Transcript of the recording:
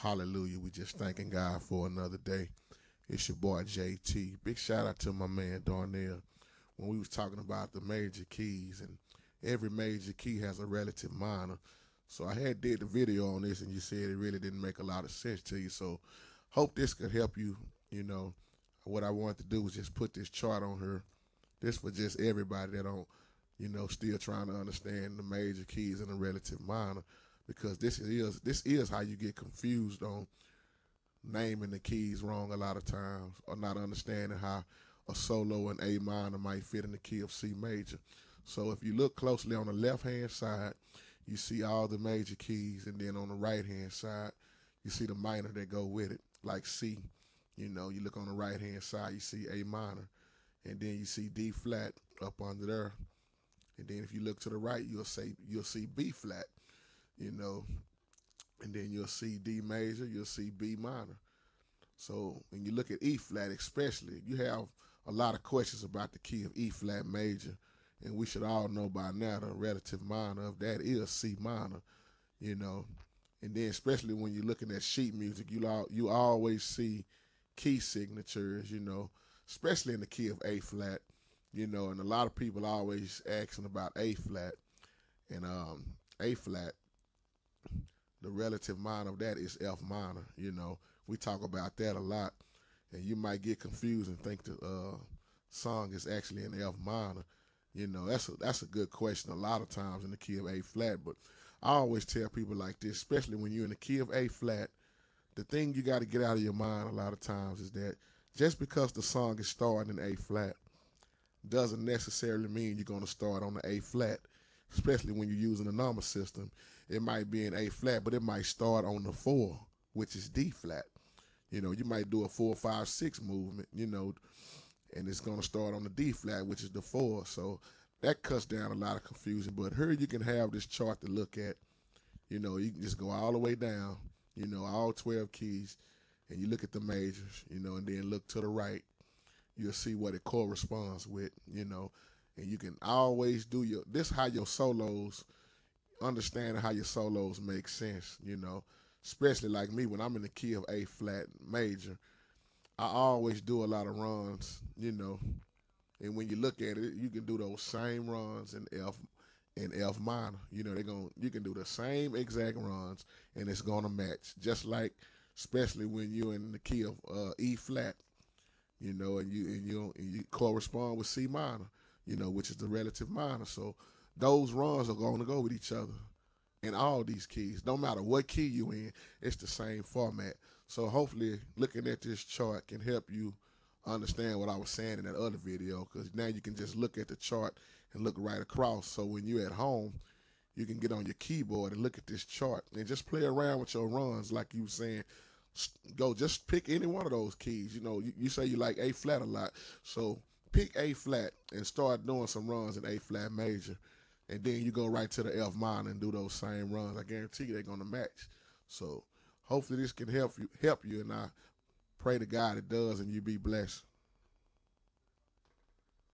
Hallelujah. We just thanking God for another day. It's your boy JT. Big shout out to my man Darnell. When we was talking about the major keys, and every major key has a relative minor. So I had did the video on this, and you said it really didn't make a lot of sense to you. So hope this could help you. You know, what I wanted to do was just put this chart on here. This for just everybody that don't, still trying to understand the major keys and the relative minor, because this is how you get confused on naming the keys wrong a lot of times, or not understanding how a solo in A minor might fit in the key of C major. So if you look closely on the left hand side, you see all the major keys, and then on the right hand side, you see the minor that go with it, like C. You look on the right hand side, you see A minor, and then you see D flat up under there, and then if you look to the right, you'll see B flat. You know, and then you'll see D major, you'll see B minor. So when you look at E flat, especially, you have a lot of questions about the key of E flat major, and we should all know by now the relative minor of that is C minor. You know, and then especially when you're looking at sheet music, you always see key signatures. Especially in the key of A flat. And a lot of people always asking about A flat, and A flat, the relative minor of that is F minor. We talk about that a lot, and you might get confused and think the song is actually in F minor. That's a good question a lot of times in the key of A flat. But I always tell people like this, especially when you're in the key of A flat, the thing you got to get out of your mind a lot of times is that just because the song is starting in A flat doesn't necessarily mean you're going to start on the A flat, especially when you're using a number system. It might be in A flat, but it might start on the 4, which is D flat. You might do a 4-5-6 movement, and it's going to start on the D flat, which is the 4. So that cuts down a lot of confusion. But here you can have this chart to look at. You can just go all the way down, all 12 keys, and you look at the majors, and then look to the right. You'll see what it corresponds with, and you can always do this how your solos, understanding how your solos make sense, especially like me when I'm in the key of A flat major. I always do a lot of runs, and when you look at it, you can do those same runs in F minor. You can do the same exact runs, and it's gonna match. Just like, especially when you're in the key of E flat, and you correspond with C minor, which is the relative minor. So those runs are going to go with each other in all these keys. No matter what key you in, it's the same format. So hopefully, looking at this chart can help you understand what I was saying in that other video, because now you can just look at the chart and look right across. So when you're at home, you can get on your keyboard and look at this chart and just play around with your runs, like you were saying. Go just pick any one of those keys. You say you like A flat a lot, so pick A flat and start doing some runs in A flat major, and then you go right to the F minor and do those same runs. I guarantee you they're gonna match. So hopefully this can help you, and I pray to God it does, and you be blessed.